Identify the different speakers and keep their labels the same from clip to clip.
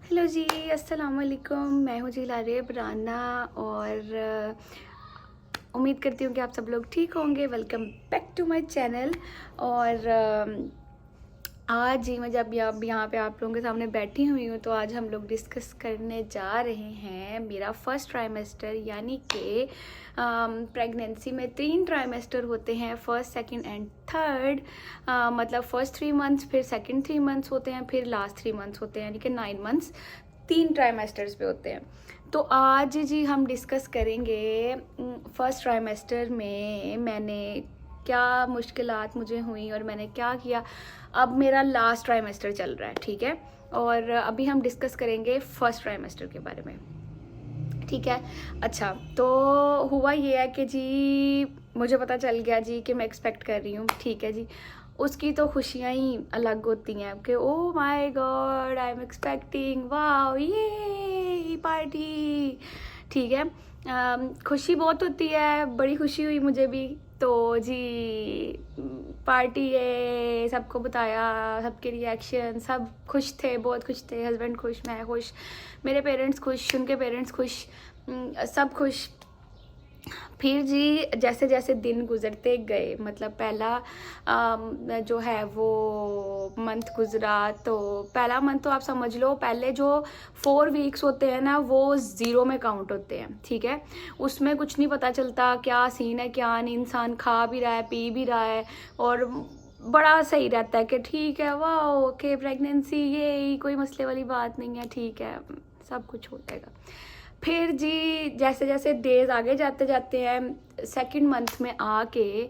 Speaker 1: Hello जी, अस्सलाम वालेकुम। मैं हूँ जी लारेब राना और उम्मीद करती हूँ कि आप सब लोग ठीक होंगे। Welcome back to my channel. और आज ही मैं जब यहाँ पे आप लोगों के सामने बैठी हुई हूँ तो आज हम लोग डिस्कस करने जा रहे हैं मेरा फर्स्ट ट्राइमेस्टर, यानी कि प्रेगनेंसी में 3 ट्राइमेस्टर होते हैं, फर्स्ट सेकंड एंड थर्ड। मतलब फर्स्ट 3 मंथ्स, फिर सेकंड 3 मंथ्स होते हैं, फिर लास्ट 3 मंथ्स होते हैं, यानी कि 9 मंथ्स 3 ट्राइमेस्टर्स पे होते हैं। तो आज जी हम डिस्कस करेंगे फर्स्ट ट्राइमेस्टर में मैंने क्या मुश्किलात मुझे हुई और मैंने क्या किया। अब मेरा लास्ट ट्राइमेस्टर चल रहा है, ठीक है, और अभी हम डिस्कस करेंगे फर्स्ट ट्राइमेस्टर के बारे में, ठीक है। अच्छा, तो हुआ ये है कि जी मुझे पता चल गया जी कि मैं एक्सपेक्ट कर रही हूँ, ठीक है जी। उसकी तो खुशियाँ ही अलग होती हैं कि oh my God I am expecting, wow ये पार्टी, ठीक है। खुशी बहुत होती है, बड़ी खुशी हुई मुझे भी। तो जी पार्टी है, सबको बताया, सबके रिएक्शन, सब खुश थे, बहुत खुश थे। हस्बैंड खुश, मैं खुश, मेरे पेरेंट्स खुश, उनके पेरेंट्स खुश, सब खुश। फिर जी जैसे जैसे दिन गुजरते गए, मतलब पहला जो है वो मंथ गुजरा, तो पहला मंथ तो आप समझ लो, पहले जो 4 वीक्स होते हैं ना वो ज़ीरो में काउंट होते हैं, ठीक है। उसमें कुछ नहीं पता चलता क्या सीन है क्या नहीं, इंसान खा भी रहा है पी भी रहा है और बड़ा सही रहता है कि ठीक है, वाह ओके प्रेगनेंसी, ये कोई मसले वाली बात नहीं है, ठीक है, सब कुछ हो जाएगा। फिर जी जैसे जैसे डेज आगे जाते जाते हैं, सेकंड मंथ में आके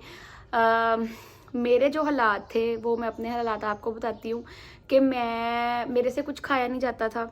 Speaker 1: मेरे जो हालात थे वो मैं अपने हालात आपको बताती हूँ कि मेरे से कुछ खाया नहीं जाता था,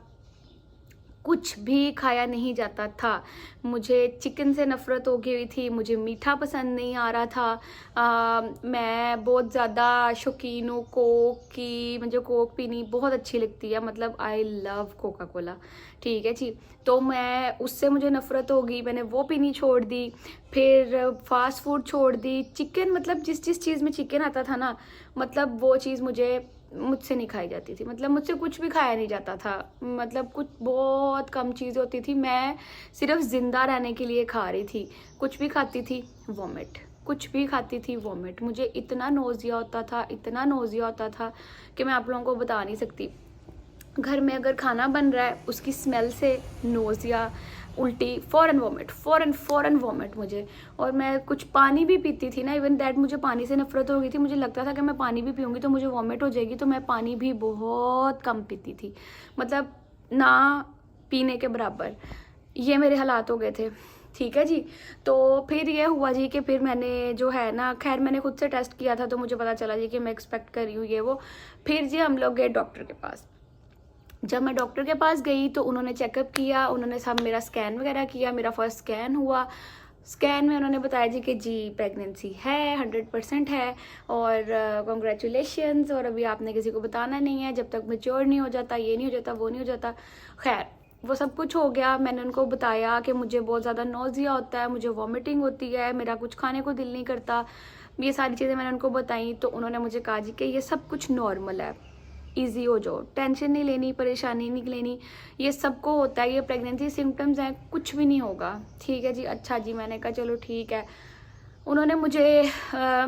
Speaker 1: कुछ भी खाया नहीं जाता था। मुझे चिकन से नफ़रत हो गई हुई थी, मुझे मीठा पसंद नहीं आ रहा था। मैं बहुत ज़्यादा शौकीन हूँ कोक की, मुझे कोक पीनी बहुत अच्छी लगती है, मतलब आई लव कोका कोला, ठीक है जी। तो मैं उससे मुझे नफ़रत हो गई, मैंने वो पीनी छोड़ दी। फिर फास्ट फूड छोड़ दी, चिकन मतलब जिस जिस चीज़ में चिकन आता था ना, मतलब वो चीज़ मुझसे नहीं खाई जाती थी, मतलब मुझसे कुछ भी खाया नहीं जाता था, मतलब कुछ बहुत कम चीज़ होती थी, मैं सिर्फ ज़िंदा रहने के लिए खा रही थी। कुछ भी खाती थी वॉमिट, कुछ भी खाती थी वॉमिट, मुझे इतना नोज़िया होता था, इतना नोज़िया होता था कि मैं आप लोगों को बता नहीं सकती। घर में अगर खाना बन रहा है उसकी स्मेल से नोज़िया, उल्टी, फ़ौरन वॉमिट, फ़ौरन वॉमिट मुझे। और मैं कुछ पानी भी पीती थी ना, इवन दैट मुझे पानी से नफ़रत हो गई थी, मुझे लगता था कि मैं पानी भी पीऊँगी तो मुझे वॉमिट हो जाएगी, तो मैं पानी भी बहुत कम पीती थी, मतलब ना पीने के बराबर। ये मेरे हालात हो गए थे, ठीक है जी। तो फिर ये हुआ जी कि फिर मैंने जो है ना, खैर मैंने खुद से टेस्ट किया था तो मुझे पता चला जी कि मैं एक्सपेक्ट कर रही हूँ ये वो। फिर जी हम लोग गए डॉक्टर के पास। जब मैं डॉक्टर के पास गई तो उन्होंने चेकअप किया, उन्होंने सब मेरा स्कैन वगैरह किया, मेरा फर्स्ट स्कैन हुआ। स्कैन में उन्होंने बताया जी कि जी प्रेगनेंसी है, 100% है, और कॉन्ग्रेचुलेशंस, और अभी आपने किसी को बताना नहीं है जब तक मैच्योर नहीं हो जाता, ये नहीं हो जाता, वो नहीं हो जाता। खैर वो सब कुछ हो गया। मैंने उनको बताया कि मुझे बहुत ज़्यादा नोज़िया होता है, मुझे वॉमिटिंग होती है, मेरा कुछ खाने को दिल नहीं करता, ये सारी चीज़ें मैंने उनको बताई। तो उन्होंने मुझे कहा जी कि ये सब कुछ नॉर्मल है, ईजी हो जाओ, टेंशन नहीं लेनी, परेशानी नहीं लेनी, ये सबको होता है, ये प्रेगनेंसी सिम्टम्स हैं, कुछ भी नहीं होगा, ठीक है जी। अच्छा जी, मैंने कहा चलो ठीक है। उन्होंने मुझे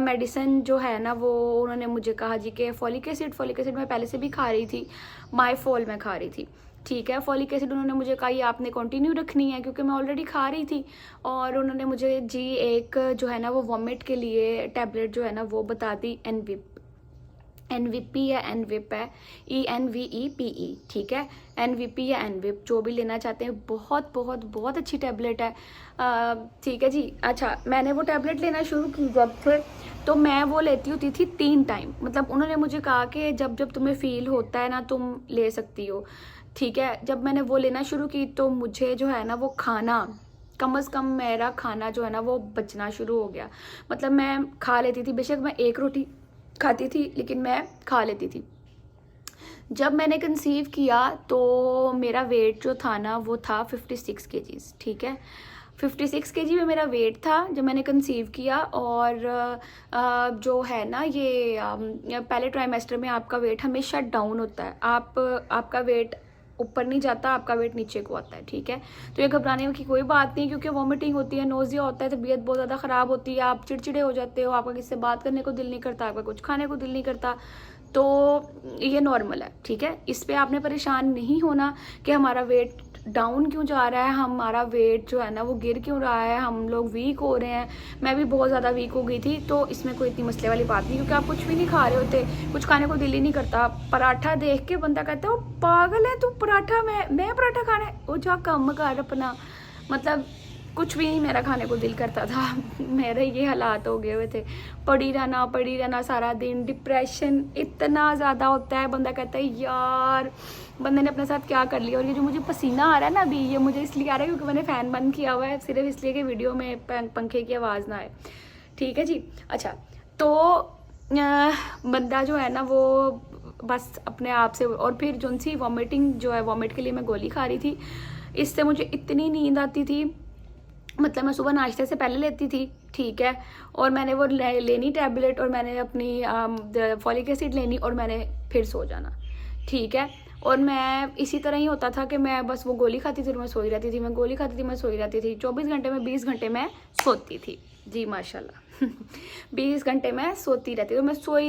Speaker 1: मेडिसिन जो है ना वो उन्होंने मुझे कहा जी कि फॉलिक एसिड मैं पहले से भी खा रही थी, माईफॉल में खा रही थी, ठीक है। फॉलिक एसिड उन्होंने मुझे कहा ये आपने कंटिन्यू रखनी है, क्योंकि मैं ऑलरेडी खा रही थी। और उन्होंने मुझे जी एक जो है ना वो वॉमिट के लिए टैबलेट जो है ना वो बता दी, एनवीपी या एनविप है, ENVEPE, ठीक है। एनवीपी या एनविप जो भी लेना चाहते हैं, बहुत बहुत बहुत अच्छी टैबलेट है, ठीक है जी। अच्छा, मैंने वो टैबलेट लेना शुरू की जब फिर, तो मैं वो लेती होती थी 3 टाइम, मतलब उन्होंने मुझे कहा कि जब जब तुम्हें फील होता है ना तुम ले सकती हो, ठीक है। जब मैंने वो लेना शुरू की तो मुझे जो है ना वो खाना, कम से कम मेरा खाना जो है ना वो बचना शुरू हो गया। मतलब मैं खा लेती थी, बेशक मैं एक रोटी खाती थी लेकिन मैं खा लेती थी। जब मैंने कंसीव किया तो मेरा वेट जो था ना वो था 56 केजीज़, ठीक है। 56 केजी में मेरा वेट था जब मैंने कंसीव किया। और जो है ना ये पहले ट्राइमेस्टर में आपका वेट हमेशा डाउन होता है, आपका वेट ऊपर नहीं जाता, आपका वेट नीचे को आता है, ठीक है। तो ये घबराने की कोई बात नहीं, क्योंकि वॉमिटिंग होती है, नोजिया होता है, तबीयत बहुत ज़्यादा ख़राब होती है, आप चिड़चिड़े हो जाते हो, आपका किसी से बात करने को दिल नहीं करता, आपका कुछ खाने को दिल नहीं करता, तो ये नॉर्मल है, ठीक है। इस पर आपने परेशान नहीं होना कि हमारा वेट डाउन क्यों जा रहा है, हमारा वेट जो है ना वो गिर क्यों रहा है, हम लोग वीक हो रहे हैं। मैं भी बहुत ज़्यादा वीक हो गई थी, तो इसमें कोई इतनी मसले वाली बात नहीं, क्योंकि आप कुछ भी नहीं खा रहे होते, कुछ खाने को दिल ही नहीं करता। पराठा देख के बंदा कहता है वो पागल है, तू पराठा, मैं पराठा खाना है, वो जा कम कर अपना, मतलब कुछ भी नहीं मेरा खाने को दिल करता था। मेरे ये हालात हो गए हुए थे, पड़ी रहना सारा दिन, डिप्रेशन इतना ज़्यादा होता है, बंदा कहता है यार बंदे ने अपने साथ क्या कर लिया। और ये जो मुझे पसीना आ रहा है ना अभी, ये मुझे इसलिए आ रहा है क्योंकि मैंने फ़ैन बंद किया हुआ है, सिर्फ इसलिए कि वीडियो में पंखे की आवाज़ ना आए, ठीक है जी। अच्छा, तो बंदा जो है ना वो बस अपने आप से, और फिर जो सी वॉमिटिंग जो है, वॉमिट के लिए मैं गोली खा रही थी, इससे मुझे इतनी नींद आती थी, मतलब मैं सुबह नाश्ते से पहले लेती थी, ठीक है, और मैंने वो लेनी टैबलेट, और मैंने अपनी फॉलिक एसिड लेनी, और मैंने फिर सो जाना, ठीक है। और मैं इसी तरह ही होता था कि मैं बस वो गोली खाती थी और मैं सोई रहती थी, मैं गोली खाती थी, मैं सोई रहती थी, 24 घंटे में 20 घंटे मैं सोती थी, जी माशाल्लाह। 20 घंटे मैं सोती रहती थी, तो मैं सोई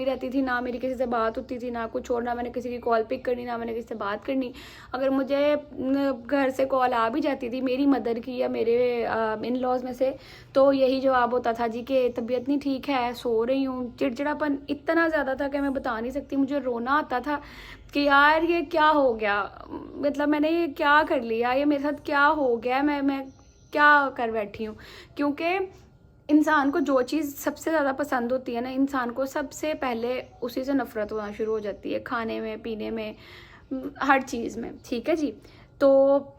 Speaker 1: रहती थी, ना मेरी किसी से बात होती थी, ना कुछ और, ना मैंने किसी की कॉल पिक करनी, ना मैंने किसी से बात करनी। अगर मुझे घर से कॉल आ भी जाती थी मेरी मदर की या मेरे इन लॉज में से, तो यही जवाब होता था जी कि तबीयत नहीं ठीक है, सो रही हूँ। चिड़चिड़ापन इतना ज़्यादा था कि मैं बता नहीं सकती, मुझे रोना आता था कि यार ये क्या हो गया, मतलब मैंने ये क्या कर लिया, ये मेरे साथ क्या हो गया, मैं क्या कर बैठी हूँ। क्योंकि इंसान को जो चीज़ सबसे ज़्यादा पसंद होती है ना, इंसान को सबसे पहले उसी से नफ़रत होना शुरू हो जाती है, खाने में, पीने में, हर चीज़ में, ठीक है जी। तो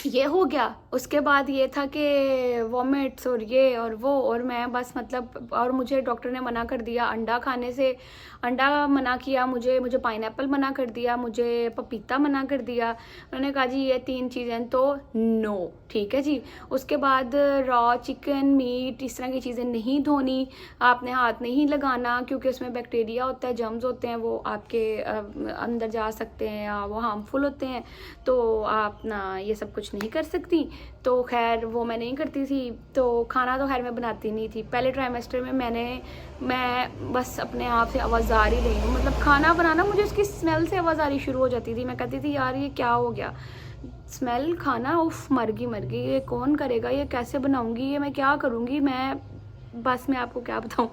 Speaker 1: ये हो गया। उसके बाद ये था कि वॉमिट्स और ये और वो, और मैं बस मतलब, और मुझे डॉक्टर ने मना कर दिया अंडा खाने से, अंडा मना किया मुझे पाइनएप्पल मना कर दिया, मुझे पपीता मना कर दिया। उन्होंने कहा जी ये 3 चीज़ें तो नो, ठीक है जी। उसके बाद रॉ चिकन, मीट, इस तरह की चीज़ें नहीं धोनी, आपने हाथ नहीं लगाना, क्योंकि उसमें बैक्टीरिया होता है, जर्म्स होते हैं, वो आपके अंदर जा सकते हैं या वो हार्मफुल होते हैं, तो आप ना ये सब कुछ नहीं कर सकती। तो खैर वो मैं नहीं करती थी। तो खाना तो खैर मैं बनाती नहीं थी। पहले ट्राइमेस्टर में मैं बस अपने आप से आवाज़ आ ही रही हूँ, मतलब खाना बनाना, मुझे उसकी स्मेल से आवाज़ आ रही शुरू हो जाती थी। मैं कहती थी यार ये क्या हो गया, स्मेल खाना, उफ मर गई, ये कौन करेगा, ये कैसे बनाऊँगी, ये मैं क्या करूँगी, मैं आपको क्या बताऊँ।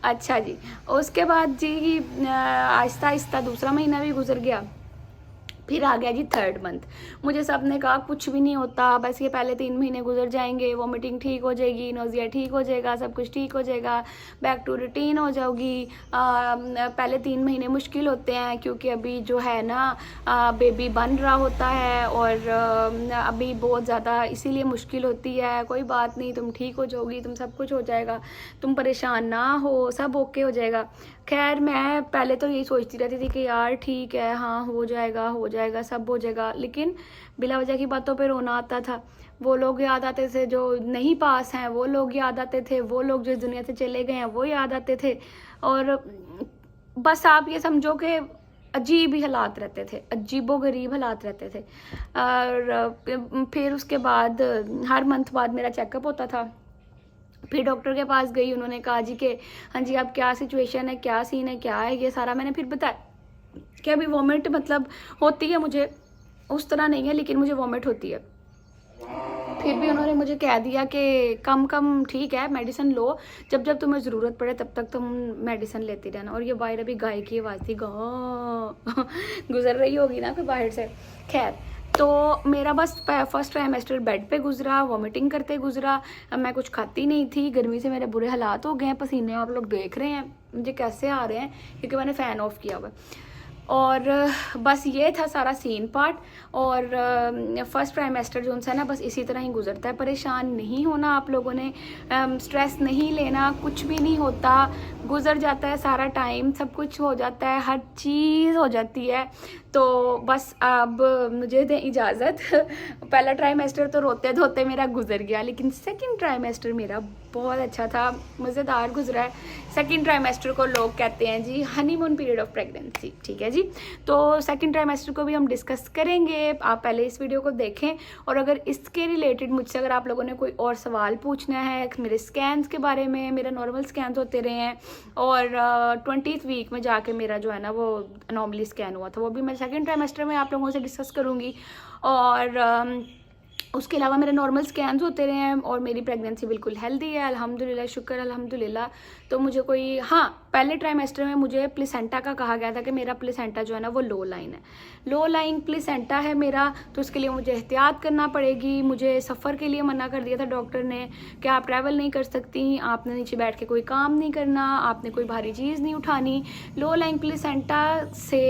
Speaker 1: अच्छा जी, उसके बाद जी आहिस्ता आहिस्ता दूसरा महीना भी गुजर गया, फिर आ गया जी 3rd मंथ। मुझे सब ने कहा कुछ भी नहीं होता, बस ये पहले 3 महीने गुजर जाएंगे, वॉमिटिंग ठीक हो जाएगी, नोजिया ठीक हो जाएगा, सब कुछ ठीक हो जाएगा, बैक टू रूटीन हो जाओगी। पहले 3 महीने मुश्किल होते हैं, क्योंकि अभी जो है ना बेबी बन रहा होता है, और अभी बहुत ज़्यादा इसीलिए मुश्किल होती है। कोई बात नहीं, तुम ठीक हो जाओगी, तुम सब कुछ हो जाएगा, तुम परेशान ना हो, सब ओके हो जाएगा। खैर मैं पहले तो यही सोचती रहती थी कि यार ठीक है, हाँ हो जाएगा, सब हो जाएगा, लेकिन बिला वजह की बातों पे रोना आता था। वो लोग याद आते थे जो नहीं पास हैं, वो लोग याद आते थे, वो लोग जो दुनिया से चले गए हैं वो याद आते थे, और बस आप ये समझो कि अजीब ही हालात रहते थे, अजीबोगरीब हालात रहते थे। और फिर उसके बाद हर मंथ बाद मेरा चेकअप होता था। फिर डॉक्टर के पास गई, उन्होंने कहा जी कि हाँ जी अब क्या सिचुएशन है, क्या सीन है, क्या है, ये सारा मैंने फिर बताया कि अभी वॉमिट मतलब होती है, मुझे उस तरह नहीं है लेकिन मुझे वॉमिट होती है। फिर भी उन्होंने मुझे कह दिया कि कम ठीक है, मेडिसिन लो, जब तुम्हें ज़रूरत पड़े तब तक तुम मेडिसिन लेती रहना। और ये बाहर अभी गाय की आवाज़ थी, गुजर रही होगी ना फिर बाहर से। खैर तो मेरा बस फर्स्ट ट्राइमेस्टर बेड पे गुजरा, वॉमिटिंग करते गुजरा, मैं कुछ खाती नहीं थी, गर्मी से मेरे बुरे हालात हो गए हैं, पसीने आप लोग देख रहे हैं मुझे कैसे आ रहे हैं, क्योंकि मैंने फ़ैन ऑफ किया हुआ। और बस ये था सारा सीन पार्ट। और फर्स्ट ट्राइमेस्टर जो है ना बस इसी तरह ही गुजरता है। परेशान नहीं होना आप लोगों ने, स्ट्रेस नहीं लेना, कुछ भी नहीं होता, गुजर जाता है सारा टाइम, सब कुछ हो जाता है, हर चीज़ हो जाती है। तो बस अब मुझे दें इजाज़त। पहला ट्राइमेस्टर तो रोते धोते मेरा गुजर गया, लेकिन सेकंड ट्राइमेस्टर मेरा बहुत अच्छा था, मज़ेदार गुजरा है। सेकंड ट्राइमेस्टर को लोग कहते हैं जी हनीमून पीरियड ऑफ प्रेगनेंसी, ठीक है जी। तो सेकंड ट्राइमेस्टर को भी हम डिस्कस करेंगे, आप पहले इस वीडियो को देखें। और अगर इसके रिलेटेड मुझसे अगर आप लोगों ने कोई और सवाल पूछना है मेरे स्कैन्स के बारे में, मेरा नॉर्मल स्कैन होते रहे हैं और 20th वीक में जाके मेरा जो है ना वो अनॉमली स्कैन हुआ था, वो भी मैं सेकंड ट्राइमेस्टर में आप लोगों से डिस्कस करूँगी। और उसके अलावा मेरे नॉर्मल स्कैन्स होते रहे हैं और मेरी प्रेगनेंसी बिल्कुल हेल्दी है, अल्हम्दुलिल्लाह, शुक्र अल्हम्दुलिल्लाह। तो मुझे कोई, हाँ, पहले ट्राइमेस्टर में मुझे प्लेसेंटा का कहा गया था कि मेरा प्लेसेंटा जो है ना वो लो लाइन है, लो लाइन प्लेसेंटा है मेरा, तो उसके लिए मुझे एहतियात करना पड़ेगी। मुझे सफ़र के लिए मना कर दिया था डॉक्टर ने कि आप ट्रैवल नहीं कर सकती, आपने नीचे बैठ के कोई काम नहीं करना, आपने कोई भारी चीज़ नहीं उठानी। लो लाइन प्लेसेंटा से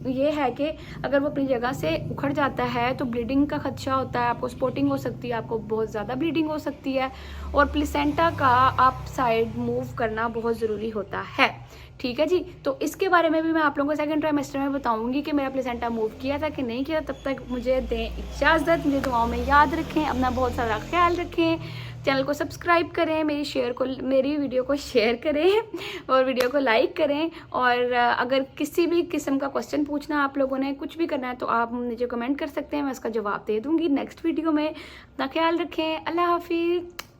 Speaker 1: ये है कि अगर वो अपनी जगह से उखड़ जाता है तो ब्लीडिंग का खदशा होता है, आपको स्पॉटिंग हो सकती है, आपको बहुत ज़्यादा ब्लीडिंग हो सकती है, और प्लेसेंटा का अप साइड मूव करना बहुत ज़रूरी होता है, ठीक है जी। तो इसके बारे में भी मैं आप लोगों को सेकंड ट्राइमेस्टर में बताऊंगी कि मेरा प्लेसेंटा मूव किया था कि नहीं किया। तब तक मुझे दें इजाज़त, मुझे दुआओं में याद रखें, अपना बहुत सारा ख्याल रखें, चैनल को सब्सक्राइब करें, मेरी वीडियो को शेयर करें और वीडियो को लाइक करें। और अगर किसी भी किस्म का क्वेश्चन पूछना आप लोगों ने, कुछ भी करना है, तो आप मुझे कमेंट कर सकते हैं, मैं उसका जवाब दे दूँगी नेक्स्ट वीडियो में। अपना ख्याल रखें, अल्लाह हाफिज़।